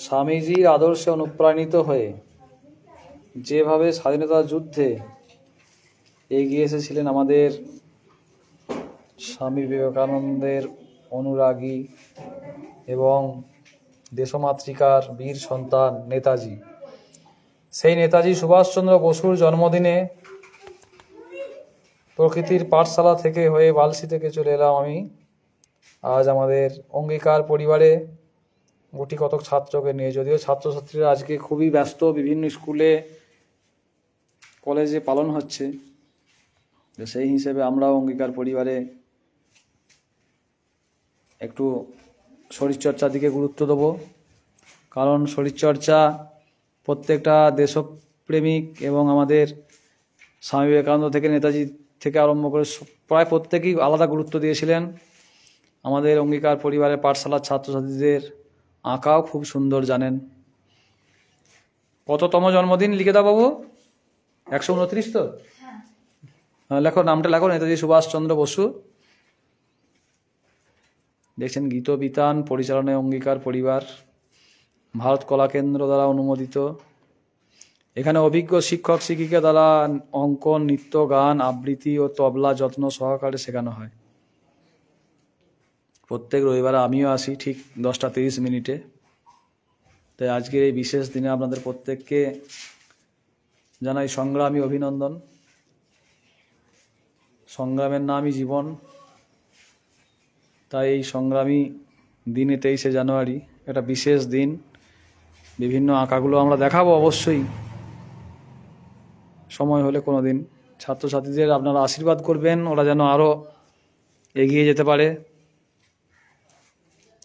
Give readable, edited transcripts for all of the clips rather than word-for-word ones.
স্বামীজির আদর্শে অনুপ্রাণিত হয়ে যেভাবে স্বাধীনতা যুদ্ধে এগিয়ে এসেছিলেন আমাদের স্বামী বিবেকানন্দের অনুরাগী এবং দেশমাতৃকার বীর সন্তান নেতাজি, সেই নেতাজি সুভাষচন্দ্র বসুর জন্মদিনে প্রকৃতির পাঠশালা থেকে হয়ে বালসি থেকে চলে এলাম আমি। আজ আমাদের অঙ্গীকার পরিবারে গুটি কতক ছাত্রকে নিয়ে, যদিও ছাত্রছাত্রীরা আজকে খুবই ব্যস্ত, বিভিন্ন স্কুলে কলেজে পালন হচ্ছে, সেই হিসেবে আমরাও অঙ্গীকার পরিবারে একটু শরীরচর্চার দিকে গুরুত্ব দেব। কারণ শরীরচর্চা প্রত্যেকটা দেশপ্রেমিক এবং আমাদের স্বামী বিবেকানন্দ থেকে নেতাজি থেকে আরম্ভ করে প্রায় প্রত্যেকেই আলাদা গুরুত্ব দিয়েছিলেন। আমাদের অঙ্গীকার পরিবারের পাঠশালার ছাত্রছাত্রীদের আঁকাও খুব সুন্দর জানেন। কততম জন্মদিন লিখে দাও বাবু? 129 তো? হ্যাঁ, লেখো, নামটা লেখো, নেতাজি সুভাষচন্দ্র বসু। দেখছেন গীত বিতান পরিচালনায় অঙ্গীকার পরিবার, ভারত কলা কেন্দ্র দ্বারা অনুমোদিত। এখানে অভিজ্ঞ শিক্ষক শিক্ষিকা দ্বারা অঙ্কন, নৃত্য, গান, আবৃত্তি ও তবলা যত্ন সহকারে শেখানো হয়। প্রত্যেক রবিবারে আমিও আসি ঠিক 10:30 তাই আজকের এই বিশেষ দিনে আপনাদের প্রত্যেককে জানাই সংগ্রামী অভিনন্দন। সংগ্রামের নামই জীবন, তাই এই সংগ্রামী দিনে 23শে জানুয়ারি একটা বিশেষ দিন। বিভিন্ন আঁকাগুলো আমরা দেখাবো অবশ্যই, সময় হলে কোনো দিন। ছাত্রছাত্রীদের আপনারা আশীর্বাদ করবেন, ওরা যেন আরও এগিয়ে যেতে পারে।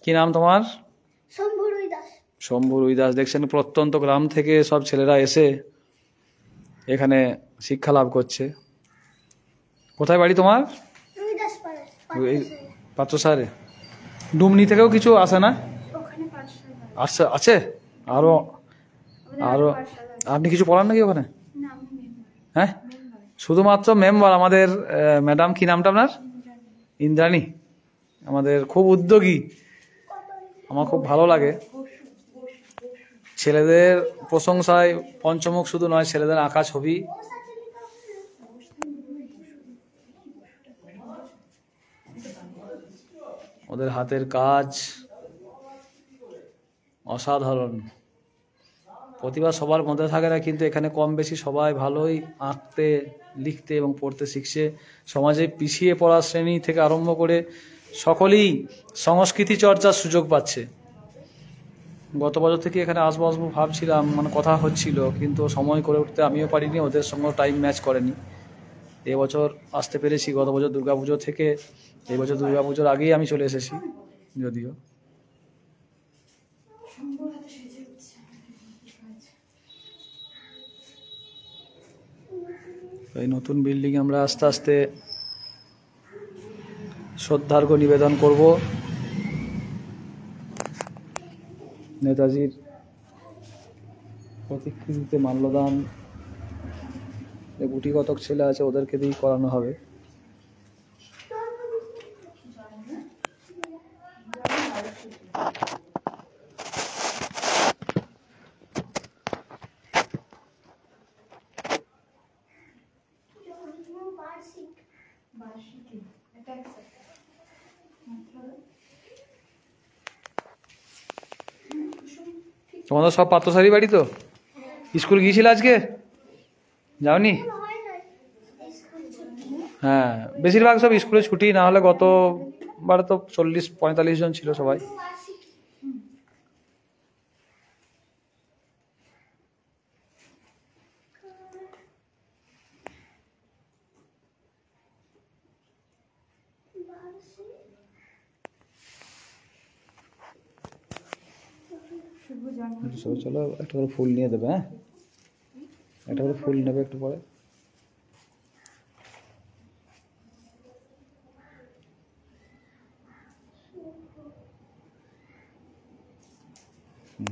কি নাম তোমার? শম্ভু রুই দাস। দেখছেন প্রত্যন্ত গ্রাম থেকে সব ছেলেরা এসে এখানে শিক্ষা লাভ করছে। কোথায় বাড়ি তোমার? পাত্রসারে। ডুমনি থেকেও কিছু আসে না? আচ্ছা, আছে আরো আরো। আপনি কিছু পড়ান নাকি ওখানে? হ্যাঁ, শুধুমাত্র মেম্বার। আমাদের ম্যাডাম, কি নামটা আপনার? ইন্দ্রাণী। আমাদের খুব উদ্যোগী, আমার খুব ভালো লাগে। ছেলেদের প্রশংসায় পঞ্চমুখ শুধু নয়, ছেলেদের আঁকা ছবি ওদের হাতের কাজ অসাধারণ। প্রতিভা সবার মধ্যে থাকে না, কিন্তু এখানে কম বেশি সবাই ভালোই আঁকতে, লিখতে এবং পড়তে শিখছে। সমাজে পিছিয়ে পড়া শ্রেণী থেকে আরম্ভ করে সকলেই সংস্কৃতি চর্চার সুযোগ পাচ্ছে। গত বছর থেকে এখানে আসবো ভাবছিলাম, মানে কথা হচ্ছিল, কিন্তু সময় করে উঠতে আমিও পারিনি, ওদের সঙ্গে টাইম ম্যাচ করেনি। এবছর আসতে পেরেছি। গত বছর দুর্গাপুজো থেকে, এবছর দুর্গাপুজোর আগেই আমি চলে এসেছি। যদিও এই নতুন বিল্ডিং আমরা আস্তে আস্তে শ্রদ্ধার্ঘ নিবেদন করব। নেতাজির প্রতিকৃতিতে মাল্যদান গুটি কতক ছেলে আছে, ওদেরকে দিয়েই করানো হবে। তোমাদের সব পাত্রসারি বাড়ি তো? স্কুল গিয়েছিল আজকে? যাওনি? হ্যাঁ, বেশিরভাগ সব স্কুলে ছুটি, না হলে গতবারে তো 40-45 জন ছিল সবাই। চলো একটা করে ফুল নিয়ে দেবে। হ্যাঁ, একটা করে ফুল নেবে একটু পরে।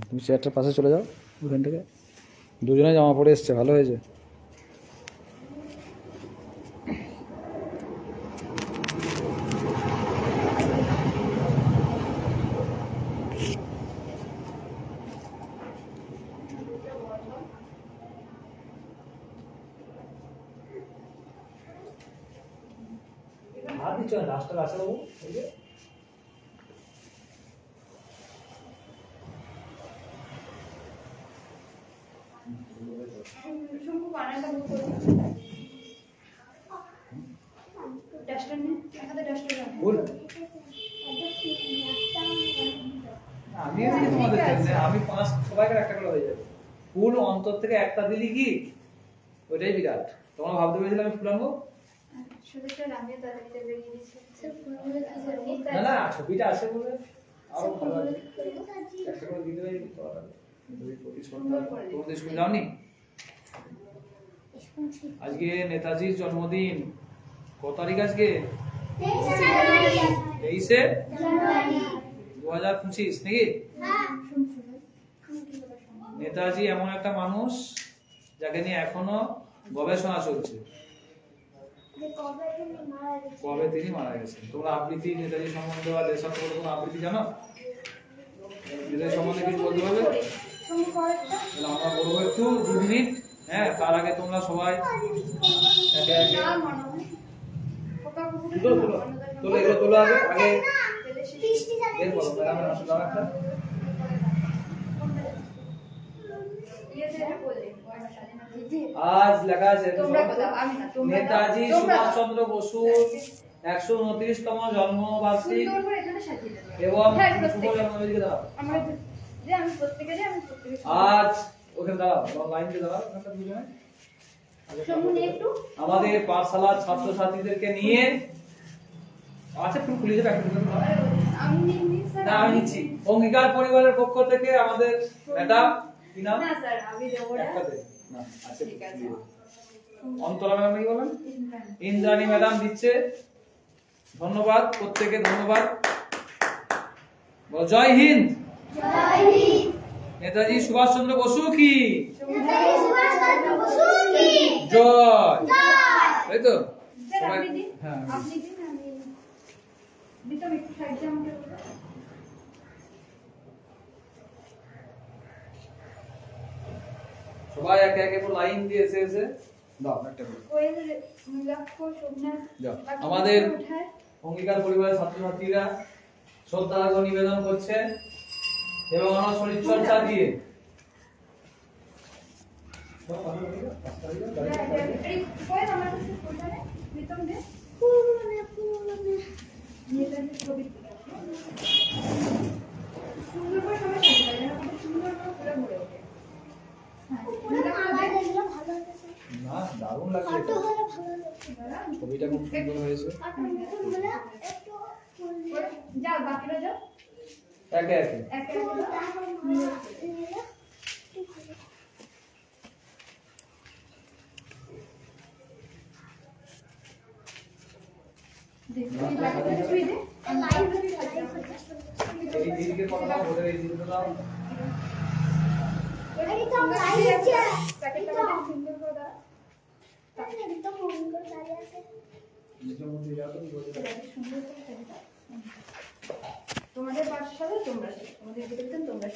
তুমি চেয়ারটার পাশে চলে যাও, ওখান থেকে। দুজনে জামা পরে এসছে, ভালো হয়েছে। কিছু না, রাস্তার আছে বাবু এই যে শম্ভু বানাটা বুক করো। ডাস্টার নে, এখানে ডাস্টার রাখ। বল আমি আর তোমাদের জন্য আমি পাঁচ সবাইকে একটা করে হয়ে যাবে। ফুল অন্তর থেকে একটা দিলি কি ওইটাই বিরাট। তোমরা ভাবতে পেরেছিলে আমি ফুল আনবো? শুধু একটা রামিয়া তাড়াতাড়ি বেরিয়ে গেছে। স্যার ফুলগুলো কি না না ছবিটা আছে বলে আরো ভালো আছে। একটা করে দিতে পারি তো আর যদি প্রতিশ্রুতি তোমাদের স্কুল যাওনি? আজকে নেতাজির জন্মদিন। কত তারিখ আজকে? 23শে জানুয়ারি 2025 নাকি? নেতাজি এমন একটা মানুষ যাকে নিয়ে এখনো গবেষণা চলছে। কবে তিনি মারা গেছেন। তোমরা আবৃত্তি নেতাজি সম্বন্ধে বা দেশাত্মবোধক কোনো আবৃত্তি জানো? নেতাজি সম্বন্ধে কিছু বলতে পারবে? আমরা বলবো একটু 2 মিনিট। হ্যাঁ, তার আগে তোমরা সবাই একে একে তোলো এগুলো তোলো আগে আগে বের করো। ম্যাডামের হাতে দাও একটা। আজ লেখা আছে নেতাজি সুভাষচন্দ্র বসুর 129তম জন্মবার্ষিকী এবং শুভ জন্মদিন দাও। আজ ওখানে দাঁড়াও, লাইন দিয়ে দাঁড়াও দুজনে। আমাদের পাঠশালার ছাত্রছাত্রীদেরকে নিয়ে আচ্ছা ফুল খুলে যাবে একটা দুজন। না আমি নিচ্ছি। অঙ্গীকার পরিবারের পক্ষ থেকে আমাদের ম্যাডাম কি নাম? না স্যার আমি দেব না। না আচ্ছা ঠিক আছে। অন্তরা ম্যাডাম কি বলেন? ইন্দ্রাণী ম্যাডাম দিচ্ছে। ধন্যবাদ প্রত্যেককে, ধন্যবাদ। জয় হিন্দ। জয় হিন্দ। নেতাজি সুভাষচন্দ্র বসু কি নেতাজি সুভাষচন্দ্র বসু কি জয়। তাই তো স্যার সবাই আপনি দিন। হ্যাঁ আপনি দিন আমি দিতাম একটু সাইডে আমাকে বলুন। সবাই একে একে লাইন দিয়ে এসে এসে দাও একটা করে কোয়েল লক্ষ্য শোভনা যাও। আমাদের অঙ্গীকার পরিবারের ছাত্রছাত্রীরা শ্রদ্ধার্ঘ্য নিবেদন করছে এবং আমার শরীর চর্চা দিয়ে কোয়েল আমার কাছে ফোনটা নে দিতাম দে নেতাজির ছবি সুন্দর করে সবাই সাজিয়ে দেয় না, সুন্দর করে পুরো ভরে ওঠে। না দারুণ লাগছে এটা। ছবিটা খুব সুন্দর হয়েছে। যাও বাকিরা যাও একে একে একে এই দিদিকে কথা দাও, ওদের এই দিদিকে দাও। নিজের মধ্যে যাও তুমি বলে দাও। তোমাদের পাঠশালা তোমরা তোমাদের বিদ্যালয় তোমরা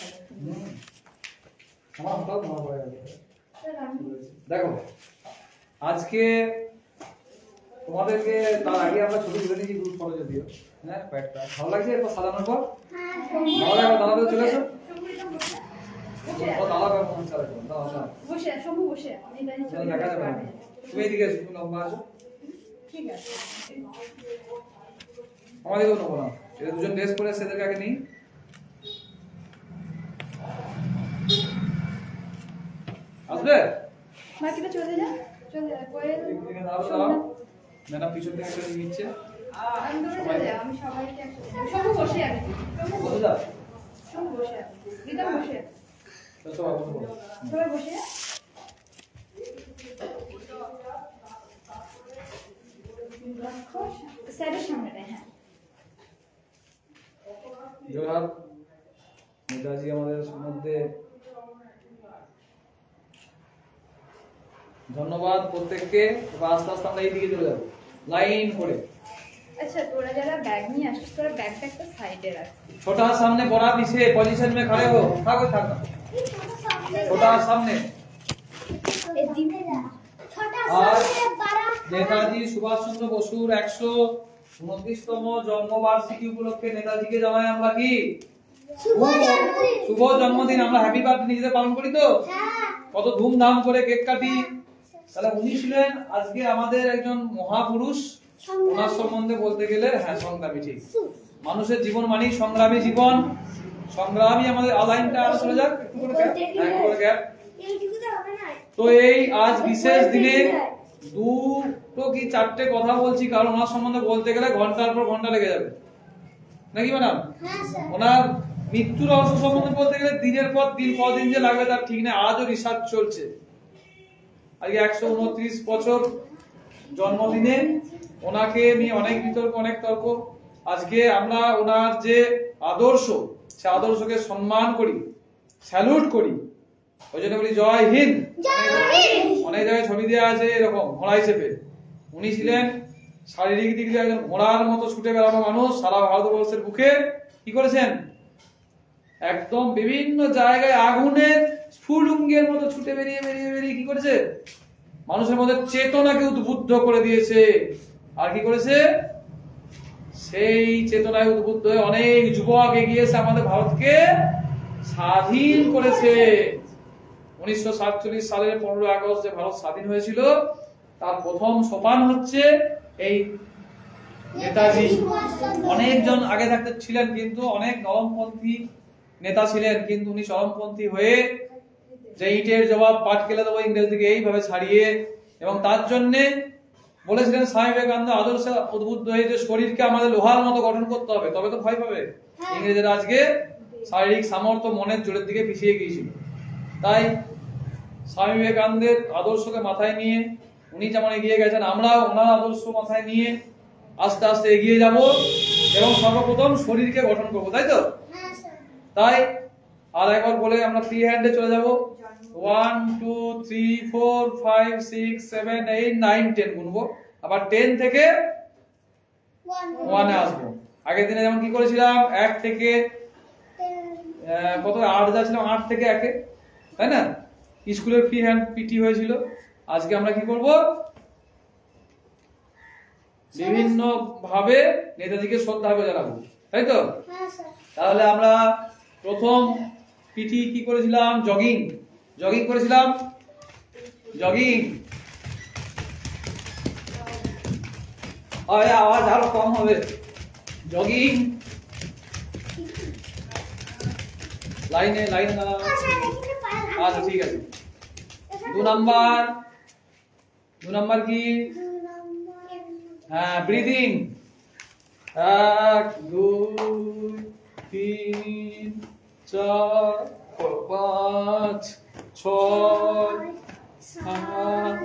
আমার হঠাৎ মনে পড়ে গেল। স্যার আমি দেখো আজকে তোমাদেরকে তার আগে আমরা ছবি তুলে নিয়েছি গ্রুপ ফটো যদিও। হ্যাঁ কয়েকটা ভালো লাগছে এরপর সাজানোর পর ভালো লাগবে। দাদা চলে এসো। ও দাদা কেমন চালাবে দাদা দাদা বসে শম্ভু বসে আমি জানি দেখা যাবে না। তুমি এদিকে এসো, তুমি লম্বা আসো। ঠিক আছে আমাদেরকেও নেবো না। এরা দুজন ড্রেস পরে সেদেরকে আগে নেই। আসবে বাকিটা চলে যা কোয়েল এদিকে দাঁড়াও দাঁড়াও। ম্যাডাম পিছন থেকে চলে নিচ্ছে। আমি দৌড়ে চলে যাই আমি সবাইকে একসাথে শম্ভু বসে আমি শম্ভু বসে যাও। শম্ভু বসে রিদম বসে চলো সবাই বসে পড়ো। সবাই বসে স্যারের সামনে নেয় হ্যাঁ জোহার। নেতাজি আমাদের মধ্যে। ধন্যবাদ প্রত্যেককে। এবার আস্তে আস্তে আমরা এইদিকে চলে যাবো লাইন করে। अच्छा তোরা যারা ব্যাগ নিয়ে আসিস তোরা ব্যাগটা একটা সাইডে রাখ छोटा सामने बड़ा पीछे पोजीशन में खड़े हो। থাকো থাকো छोटा सामने। छोटा আর सामने बड़ा নেতাজি সুভাষ চন্দ্র বসুর 129 29তম জন্মবার্ষিকী উপলক্ষে নেতাজিকে জানাই আমরা কি শুভ জন্মদিন। শুভ জন্মদিন। আমরা হ্যাপি বার্থডে নিজেদের পালন করি তো, হ্যাঁ। কত ধুমধাম করে কেক কাটি। তাহলে উনি ছিলেন আজকে আমাদের একজন মহাপুরুষ। ওনার সম্বন্ধে বলতে গেলে হ্যাঁ সংগ্রামী, ঠিক। মানুষের জীবন মানেই সংগ্রামী জীবন, সংগ্রামী আমাদের আলাইনটা আরো চলে যাক একটু করে গ্যাপ, হ্যাঁ একটু করে গ্যাপ। এইটুকুতে হবে না। তো এই আজ বিশেষ দিনে দুটো কি চারটে কথা বলছি, কারণ ওনার সম্বন্ধে বলতে গেলে ঘন্টার পর ঘন্টা লেগে যাবে, নাকি ম্যাডাম? হ্যাঁ স্যার। ওনার মৃত্যু রহস্য সম্বন্ধে বলতে গেলে দিনের পর দিন কদিন যে লাগবে তার ঠিক নেই। আজও রিসার্চ চলছে। আজকে 129 বছর জন্মদিনে ওনাকে নিয়ে অনেক বিতর্ক, অনেক তর্ক। আজকে আমরা ওনার যে আদর্শ, সে আদর্শকে সম্মান করি, স্যালুট করি। ওই জন্য বলি জয় হিন্দ। অনেক জায়গায় ছবি দেওয়া আছে এরকম ঘোড়ায় চেপে। উনি ছিলেন শারীরিক দিক দিয়ে একজন ঘোড়ার মতো ছুটে বেড়ানো মানুষ। সারা ভারতবর্ষের বুকে কি করেছেন, একদম বিভিন্ন জায়গায় আগুনের স্ফুলিঙ্গের মতো ছুটে বেরিয়ে বেরিয়ে বেরিয়ে কি করেছে, মানুষের মধ্যে চেতনাকে উদ্বুদ্ধ করে দিয়েছে। আর কি করেছে, সেই চেতনায় উদ্বুদ্ধ হয়ে অনেক যুবক এগিয়ে এসে আমাদের ভারতকে স্বাধীন করেছে। 1947 সালের 15 আগস্ট যে ভারত স্বাধীন হয়েছিল, তার প্রথম সোপান হচ্ছে এই নেতাজি। অনেকজন আগে থাকতে ছিলেন, কিন্তু অনেক নরমপন্থী নেতা ছিলেন, কিন্তু উনি চরমপন্থী হয়ে যে ইটের জবাব পাটকেলে দেবো ইংরেজদিকে এইভাবে ছাড়িয়ে, এবং তার জন্যে বলেছিলেন স্বামী বিবেকানন্দ আদর্শে উদ্বুদ্ধ হয়ে যে শরীরকে আমাদের লোহার মতো গঠন করতে হবে, তবে তো ভয় পাবে। ইংরেজরা আজকে শারীরিক সামর্থ্য মনের জোরের দিকে পিছিয়ে গিয়েছিল। তাই স্বামী বিবেকানন্দের আদর্শকে মাথায় নিয়ে উনি যেমন এগিয়ে গেছেন, আমরাও ওনার আদর্শ মাথায় নিয়ে আস্তে আস্তে এগিয়ে যাব এবং সর্বপ্রথম শরীরকে গঠন করবো, তাই তো? হ্যাঁ স্যার। তাই আর একবার বলে আমরা ফ্রি হ্যান্ডে চলে যাব। 1 2 3 4 5 6 7 8 9 10 গুনবো, আবার 10 থেকে 1 এ আসবো। আগের দিনে যেমন কি করেছিলাম, 1 থেকে কত 8 যাচ্ছিলাম, 8 থেকে 1 এ, তাই না? স্কুলের ফ্রি হ্যান্ড পিটি হয়েছিল। আজকে আমরা কি করব, বিভিন্ন ভাবে নেতাজিকে শ্রদ্ধা জানাবো, তাই তো? হ্যাঁ স্যার। তাহলে আমরা প্রথম পিটি কি করেছিলাম, জগিং। জগিং করেছিলাম, জগিং। আওয়াজ আরো কম হবে। জগিং লাইনে লাইনে দাঁড়াও। আচ্ছা ঠিক আছে। 2 নাম্বার কি, হ্যাঁ ব্রিদিং। 1 2 3 4 5 6 7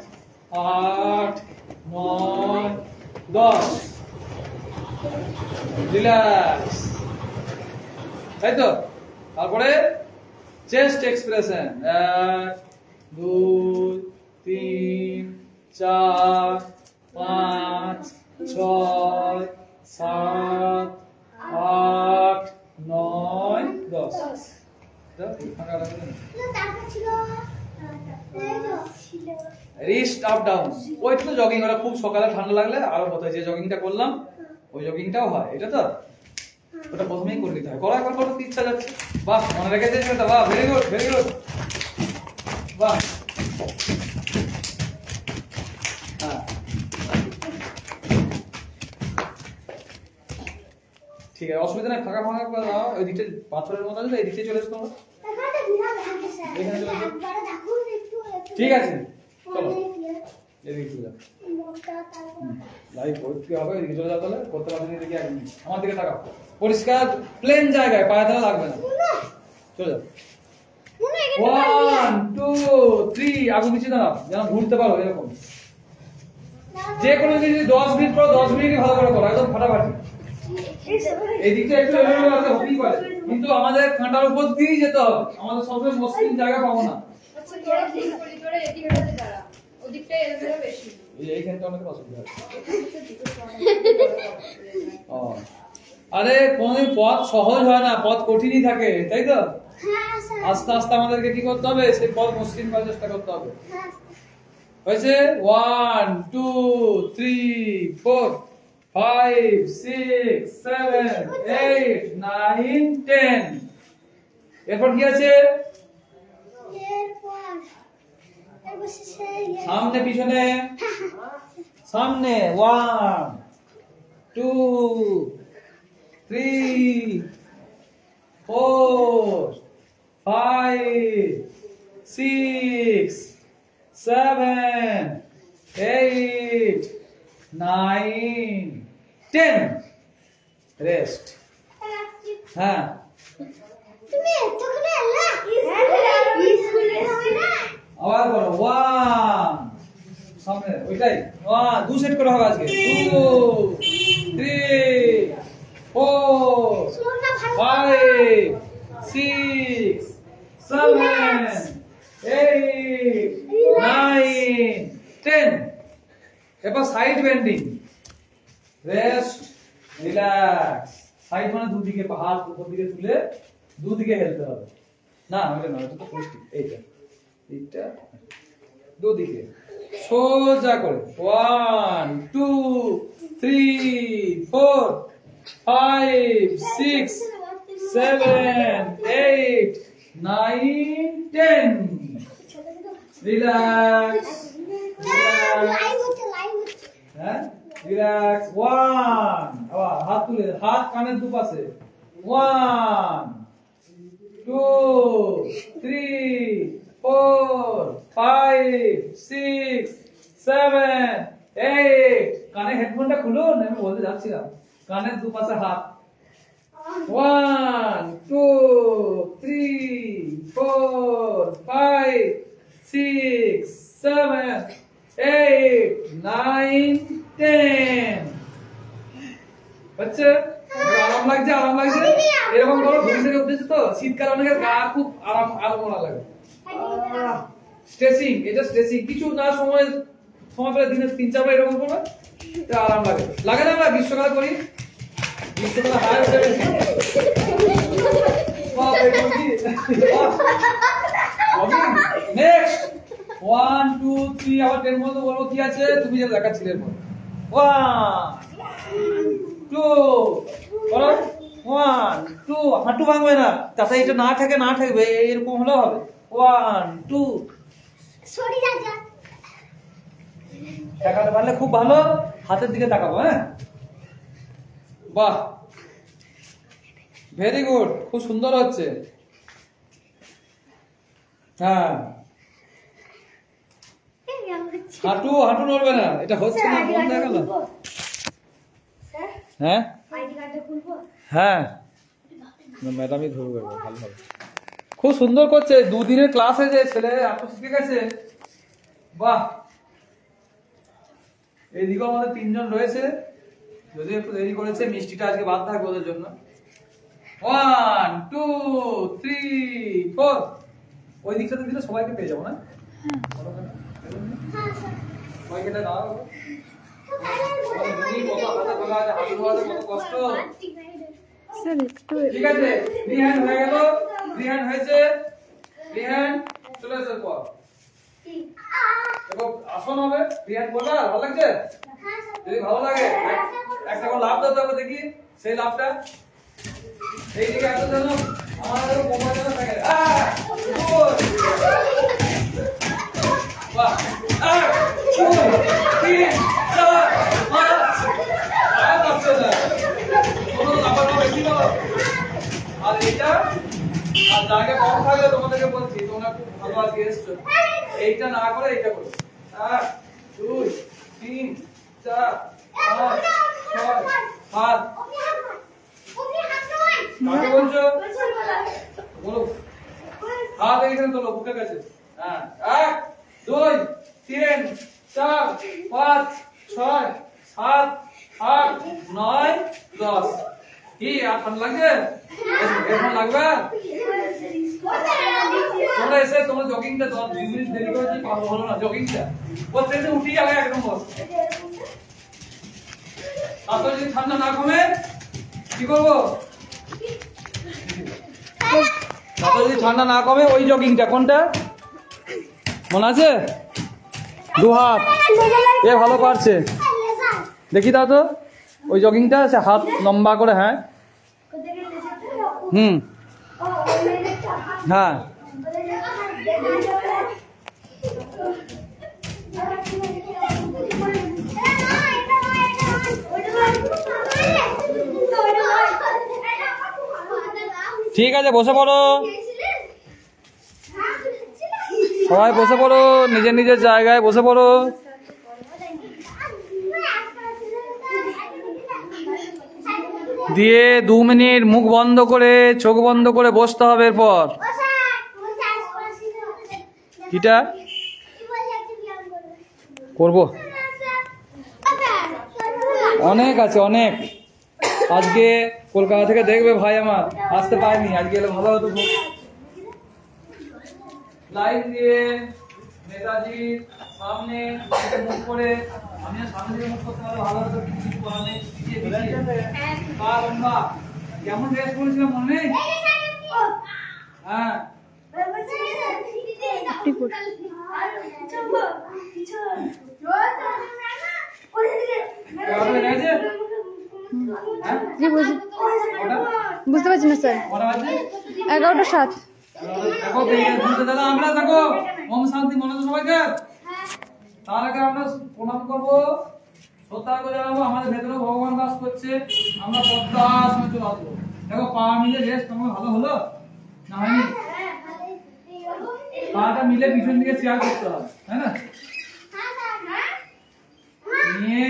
8 9 10। রিল্যাক্স, তাই তো? তারপরে chest expression. 1 2 3 4 5 6 7 8 9 10। Wrist up down, ওই তো জগিং। ওটা খুব সকালে ঠান্ডা লাগলে আরো কোথায় যে জগিংটা করলাম, ওই জগিংটাও হয়, এটা তো ওটা প্রথমেই করে নিতে হয়। করা একবার করতে ইচ্ছা যাচ্ছে। বাহ, মনে রেখে দিয়েছেন এটা, বাহ, ভেরি গুড ভেরি গুড, বাহ। হ্যাঁ ঠিক আছে, অসুবিধা নেই। ফাঁকা ফাঁকা করে দাও, ওই দিকটা পাথরের মতো আছে, এই দিকটা চলে এসো তোমরা। এখানে চলে এসো। ঠিক আছে, চলো এদিকে চলে যাও। লাইভ ভর্তি হবে, এদিকে চলে যাও। তাহলে করতে পারবেন, এদিকে এক মিনিট আমার দিকে তাকাও। পরিষ্কার প্লেন জায়গায় পায়ে তালা লাগবে না, চলে যাও। 1 2 3 আগুন নিচে দাঁড়াও, যেন ঘুরতে পারো এরকম। যে কোনো জিনিস 10 মিনিট করো, 10 মিনিটই ভালো করে করো, একদম ফাটাফাটি। এই দিকটা একটু এলোমেলো আছে, হতেই পারে, কিন্তু আমাদের কাঁটার উপর দিয়েই যেতে হবে। আমাদের সবসময় মসৃণ জায়গা পাবো না। আচ্ছা তোরা ঠিক করি, তোরা এদিকে দাঁড়া, ওদিকটা এলোমেলো বেশি। এইখানটা অনেক অসুবিধা আছে। আরে কোনদিন পথ সহজ হয় না, পথ কঠিনই থাকে, তাই তো? আস্তে আস্তে আমাদেরকে কি করতে হবে, সেই পথ মসৃণ করার চেষ্টা করতে হবে। হয়েছে? 1 2 3 4 5 6 7 8 9 10 এরপর কি আছে এরপর সামনে পিছনে সামনে 1 2 3 4 5 6 7 8 9 10 রেস্ট হ্যাঁ তুমি এতক্ষণে এলা স্কুলে না আবার বলো 1 সামনে ওইটাই 1 দু সেট করে হবে আজকে 2 3 4 শুননা ভালো 5 6 7 8 9 10 এবার side bending rest relax side মানে দুদিকে হাত উপর দিকে তুলে দুদিকে হেলতে হবে না ওটা না ওটা তো পুষ্টি এইটা এইটা দুদিকে সোজা করে 1 2 3 4 5 6 7 8 9 10 রিল্যাক্স লাইভ হচ্ছে হ্যাঁ রিল্যাক্স 1 আবার হাত তুলে হাত কানের দুপাশে 1 2 3 4 5 6 7 8 কানে হেডফোনটা খুলুন আমি বলতে যাচ্ছিলাম কানের দুপাশে হাত 1 2 3 4 5 6 7 8 9 10 বাচ্চা আরাম লাগছে এরকম করো ঘুম থেকে উঠেছে তো শীতকালে অনেকের গা খুব আরাম লাগে স্ট্রেচিং এটা স্ট্রেচিং কিছু না সময় পেলে দিনে 3-4 বার এরকম করবে এটা আরাম লাগে না আমরা গ্রীষ্মকালে করি গ্রীষ্মকালে হাই উঠে বেশি নেক্সট 1 2 3 আবার 10 মতো বলবো কি আছে তুমি যেটা দেখাচ্ছিলে এরপর 1 2 বলো 1 2 হাঁটু ভাঙবে না তাতে এটা না থাকবে এরকম হলে হবে 1 2 সরি যা তাকাতে পারলে খুব ভালো হাতের দিকে তাকাবো হ্যাঁ বাহ ভেরি গুড খুব সুন্দর হচ্ছে হ্যাঁ হাঁটু নড়বে না এটা হচ্ছে না বন্ধ হয়ে গেল হ্যাঁ আইডি কার্ডটা খুলবো হ্যাঁ ম্যাডামই ধরবে ভালো হবে খুব সুন্দর করছে দুদিনের ক্লাসে যে ছেলে এত শিখে গেছে বাহ এইদিকেও আমাদের 3 জন রয়েছে যদি একটু দেরি করেছে মিষ্টিটা আজকে বাদ থাকবে ওদের জন্য 1 2 3 4 ওই দিকটাতে দিলে সবাইকে পেয়ে যাবো না সবাইকে দাও কষ্ট ঠিক আছে রিহান হয়ে গেল রিহান হয়েছে রিহান চলে এসে পর দেখো আসন হবে রিহান বলবা ভালো লাগছে যদি ভালো লাগে একটা করে লাভ দাও তবে দেখি সেই লাভটা এই দিকে এত যেন আমাদের কোমর যেন থাকে বাহ 1 2 3 4 5 আসছে না কোনো লাভ হবে কি বলো আর এটা আর জায়গা কম থাকলে তোমাদেরকে বলছি তোমরা খুব ভালো আজকে এসছো এইটা না করে এইটা করো 1 2 3 4 5 6 7 কাকে বলছো বলো হাত এইখানে তোলো বুকের কাছে হ্যাঁ 1 2 3 4 5 6 7 8 9 10 কি আর ঠান্ডা লাগছে এখন লাগবে তোমরা এসে তোমার জগিংটা 2 মিনিট দেরি করে দিয়ে পাবো হলো না জগিংটা বলতে এসে উঠি যাবে একদম বস তারপর যদি ঠান্ডা না কমে কি করবো তারপর যদি ঠান্ডা না কমে ওই জগিংটা কোনটা মনে আছে 2 হাত এ ভালো পারছে দেখি দাও তো ওই জগিংটা আছে, হাত লম্বা করে, হ্যাঁ হুম হ্যাঁ ঠিক আছে, বসে পড়ো সবাই, বসে পড়ো নিজের নিজের জায়গায় বসে পড়ো। দিয়ে 2 মিনিট মুখ বন্ধ করে চোখ বন্ধ করে বসতে হবে। এরপর কিটা করব, অনেক আছে অনেক। আজকে কলকাতা থেকে দেখবে ভাই আমার, আসতে পারেনি, আজকে এলে ভালো হতো। লাইট দিয়ে নেতাজির সামনে মুখ করে, আমি সামনে দিয়ে মুখ করতে পারলে ভালো হতো। কিছু করার নেই, পা লম্বা। কেমন ড্রেস পরেছিলাম মনে নেই? হ্যাঁ জি বুঝতে পারছি না স্যার। 11:07। দেখো দাদা, আমরা দেখো ওম শান্তি মনে তো সবাইকে। তার আগে আমরা প্রণাম করবো, শ্রদ্ধা করে জানাবো আমাদের ভেতরে ভগবান বাস করছে। আমরা পদ্মাসনে চলে আসবো। দেখো পা মিলে রেস্ট কেমন ভালো হলো না হয়নি? পাটা মিলে পিছন দিকে চেয়ার করতে হবে, তাই না? নিয়ে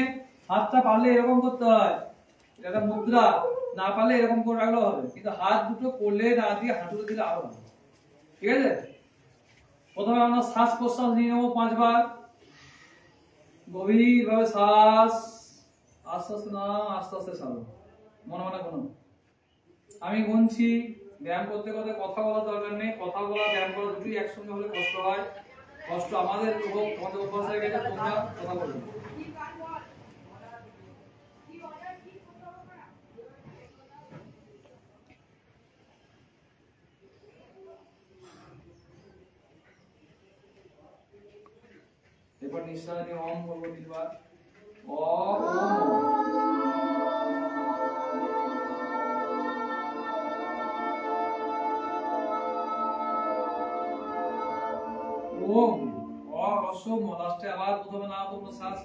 হাতটা পারলে এরকম করতে হয়, এটা মুদ্রা। না পারলে এরকম করে রাখলেও হবে, কিন্তু হাত দুটো কোলে না দিয়ে হাঁটুতে দিলে আরো ভালো। ঠিক আছে, প্রথমে আমরা শ্বাস প্রশ্বাস নিয়ে নেবো 5 বার। গভীর ভাবে শ্বাস, আস্তে আস্তে না, আস্তে আস্তে ছাড়ো, মনে মনে কোনো। আমি গুনছি, ব্যায়াম করতে করতে কথা বলার দরকার নেই। কথা বলা ব্যায়াম করা দুটোই একসঙ্গে হলে কষ্ট হয়। কষ্ট আমাদের হোক, তোমাদের অভ্যাস হয়ে গেছে, তোমরা কথা বলবে। এরপর নিঃশ্বাস নিয়ে ওম বলবো 3 বার। ওম অসম। লাস্টে আবার প্রথমে না বলবো শ্বাস।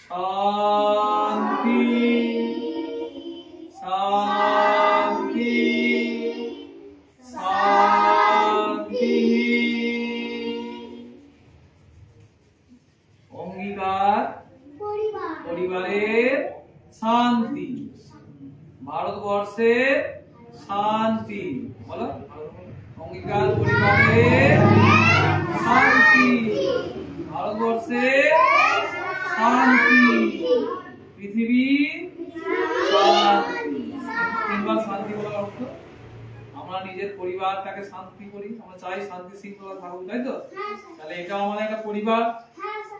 শান্তি শান্তি শান্তি। অঙ্গীকার পরিবারের শান্তি, ভারতবর্ষের শান্তি। বলো, অঙ্গীকার পরিবারের শান্তি, ভারতবর্ষের শান্তি, পৃথিবী শান্তি। 3 বার শান্তি বলার অর্থ আমরা নিজের পরিবারটাকে শান্তি করি, আমরা চাই শান্তি শৃঙ্খলা থাকুক, তাই তো? তাহলে এটাও আমাদের একটা পরিবার।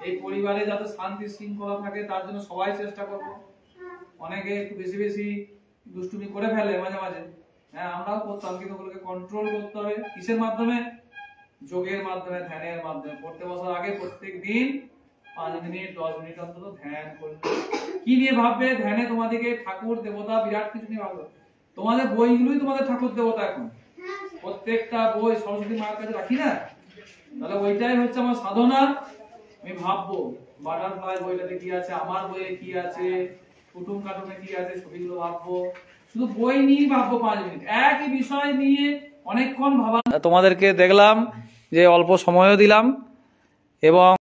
এই পরিবারে যাতে শান্তি শৃঙ্খলা থাকে তার জন্য সবাই চেষ্টা করব। অনেকে একটু বেশি বেশি দুষ্টুমি করে ফেলে মাঝে মাঝে, হ্যাঁ আমরাও করতাম, কিন্তু ওগুলোকে কন্ট্রোল করতে হবে। কিসের মাধ্যমে? যোগের মাধ্যমে, ধ্যানের মাধ্যমে। পড়তে বসার আগে প্রত্যেক দিন 5 মিনিট 10 মিনিট অন্তত ধ্যান করবে। কি নিয়ে ভাববে? ধ্যানে তোমাদেরকে ঠাকুর দেবতা বিরাট কিছু নিয়ে ভাববে। তোমাদের বইগুলোই তোমাদের ঠাকুর দেবতা। এখন প্রত্যেকটা বই সরস্বতী মায়ের কাছে রাখি না, তাহলে ওইটাই হচ্ছে আমার সাধনা। আমি ভাববো বাটারফ্লাই বইটাতে কি আছে, আমার বইয়ে কি আছে, কুটুম কাটুমে কি আছে, ছবিগুলো ভাববো। শুধু বই নিয়ে ভাববো 5 মিনিট, একই বিষয় নিয়ে অনেকক্ষণ ভাবা। তোমাদেরকে দেখলাম যে অল্প সময়ও দিলাম এবং